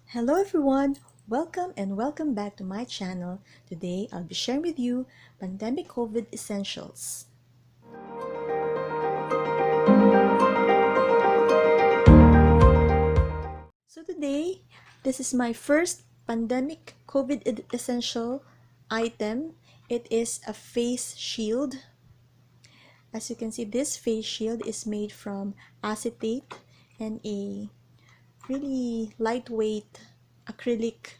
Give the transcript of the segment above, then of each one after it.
Hello everyone! Welcome back to my channel. Today I'll be sharing with you pandemic COVID essentials. So today, this is my first pandemic COVID essential item. It is a face shield. As you can see, this face shield is made from acetate and a really lightweight acrylic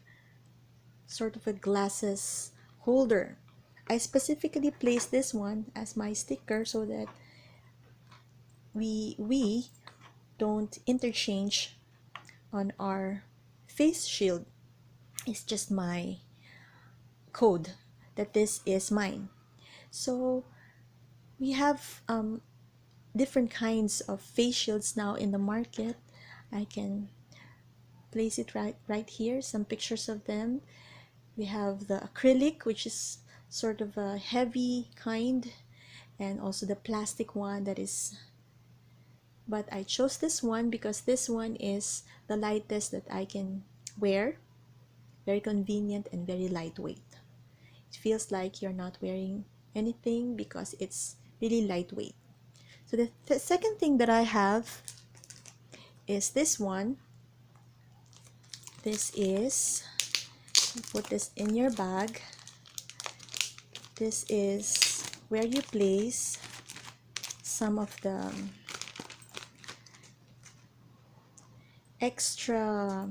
sort of a glasses holder. I specifically placed this one as my sticker so that we don't interchange on our face shield. It's just my code that this is mine. So we have different kinds of face shields now in the market. I can place it right here, some pictures of them. We have the acrylic, which is sort of a heavy kind, and also the plastic one that is, but I chose this one because this one is the lightest that I can wear. Very convenient and very lightweight. It feels like you're not wearing anything because it's really lightweight. So the second thing that I have is this one. This is, you put this in your bag. This is where you place some of the extra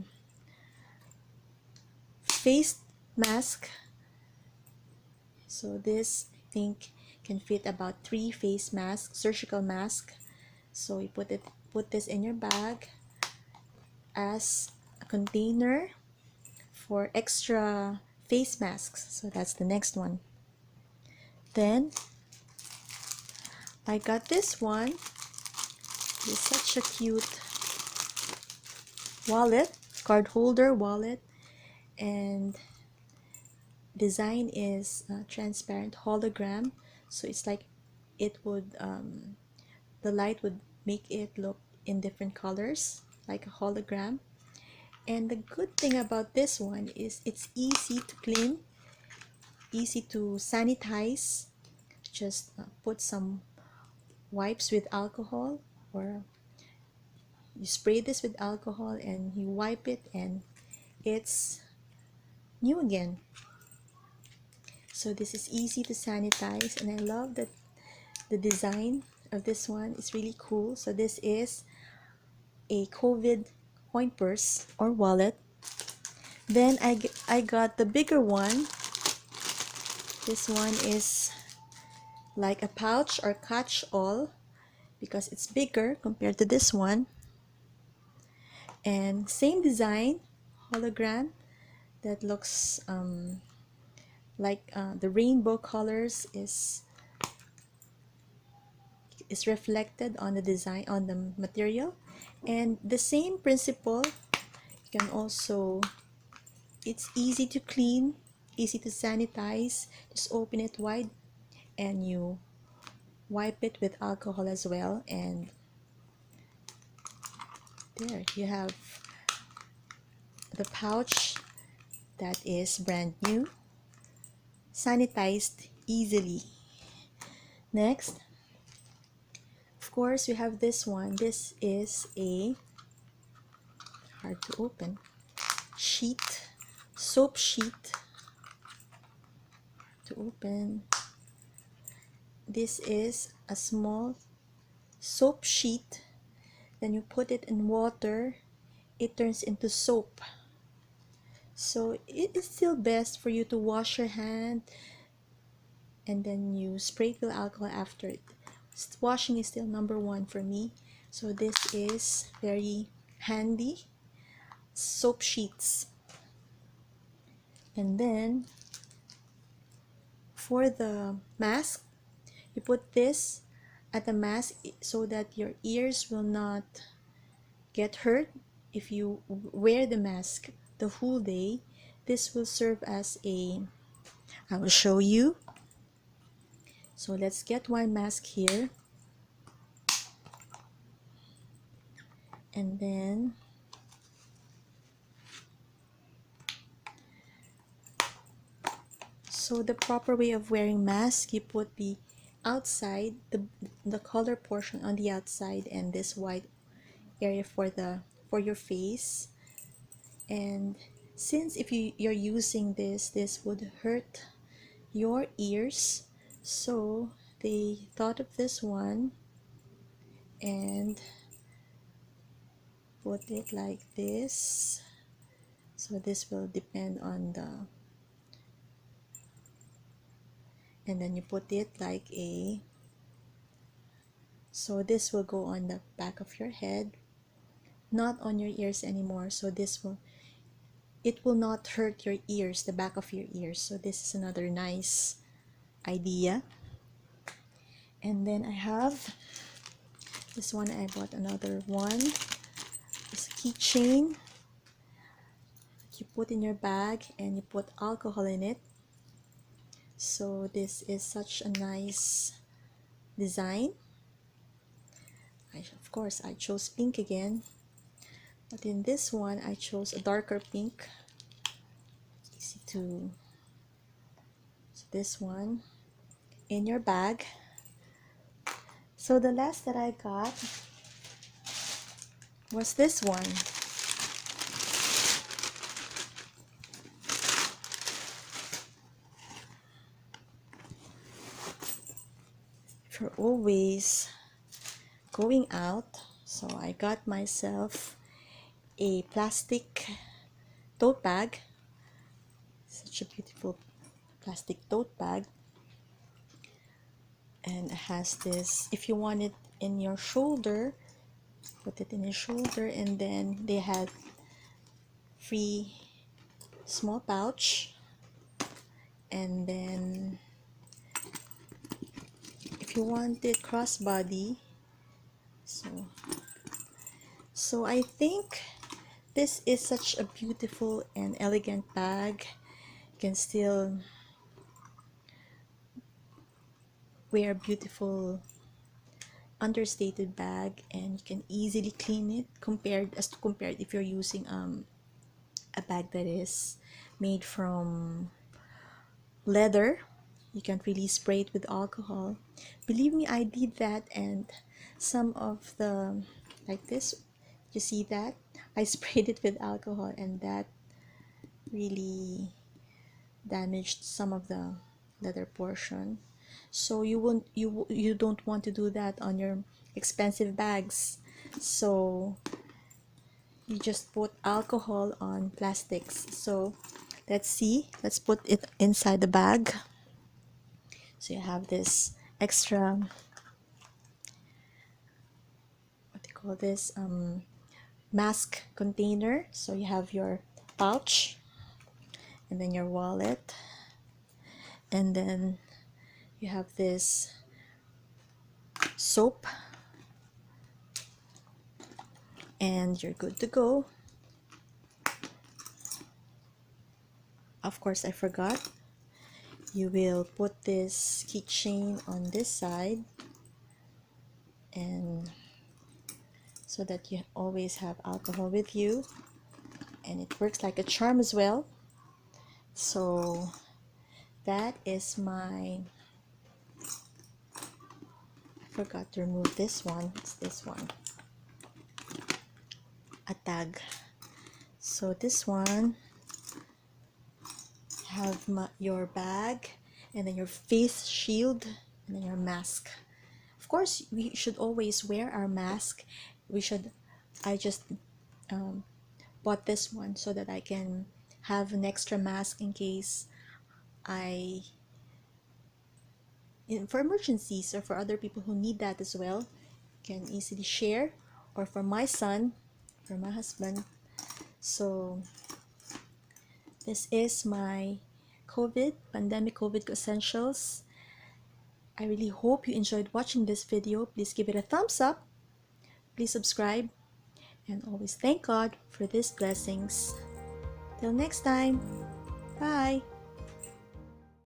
face mask. So this, I think, can fit about 3 face masks, surgical mask. So you put this in your bag as a container for extra face masks. So that's the next one. Then I got this one. It's such a cute wallet, card holder wallet, and design is transparent hologram. So it's like it would the light would make it look in different colors like a hologram. And the good thing about this one is it's easy to clean, easy to sanitize. Just put some wipes with alcohol, or you spray this with alcohol and you wipe it and it's new again. So this is easy to sanitize, and I love that the design of this one is really cool. So this is a COVID coin purse or wallet. Then I got the bigger one. This one is like a pouch or catch-all because it's bigger compared to this one. And same design, hologram that looks like the rainbow colors is reflected on the design, on the material. And the same principle, you can also, it's easy to clean, easy to sanitize. Just open it wide and you wipe it with alcohol as well, and there you have the pouch that is brand new, sanitized easily. Next, of course, we have this one. This is a hard to open sheet, soap sheet to open. This is a small soap sheet. Then you put it in water, it turns into soap. So it is still best for you to wash your hand and then you spray it with alcohol after it. Washing is still number one for me. So this is very handy. Soap sheets. And then for the mask, you put this at the mask so that your ears will not get hurt if you wear the mask the whole day. This will serve as a, I will show you. So let's get one mask here, and then So the proper way of wearing mask, you put the outside, the color portion on the outside, and this white area for your face. And since if you're using this would hurt your ears, so they thought of this one and put it like this. So this will depend on the, and then you put it like a, so this will go on the back of your head, not on your ears anymore. So it will not hurt your ears, the back of your ears. So this is another nice idea. And then I have this one. I bought another one. It's a keychain that you put in your bag and you put alcohol in it. So this is such a nice design. Of course I chose pink again, but in this one I chose a darker pink. Easy to, so this one in your bag. So the last that I got was this one. If you're always going out, so I got myself a plastic tote bag. Such a beautiful plastic tote bag, and it has this, if you want it in your shoulder, put it in your shoulder, and then they had free small pouch. And then if you want it crossbody, so I think this is such a beautiful and elegant bag. You can still wear a beautiful understated bag, and you can easily clean it compared if you're using a bag that is made from leather. You can't really spray it with alcohol. Believe me, I did that, and some of the, like this, you see that I sprayed it with alcohol, and that really damaged some of the leather portion. So you don't want to do that on your expensive bags. So you just put alcohol on plastics. So let's put it inside the bag. So you have this extra, what do you call this, mask container. So you have your pouch, and then your wallet, and then you have this soap, and you're good to go. Of course, I forgot, you will put this keychain on this side, and so that you always have alcohol with you, and it works like a charm as well. So that is my, I forgot to remove this one. It's this one, a tag. So this one, have your bag, and then your face shield, and then your mask. Of course, we should always wear our mask. I just bought this one so that I can have an extra mask in case for emergencies, or for other people who need that as well, can easily share, or for my son, for my husband. So this is my pandemic COVID essentials. I really hope you enjoyed watching this video. Please give it a thumbs up, please subscribe, and always thank God for these blessings. Till next time, bye.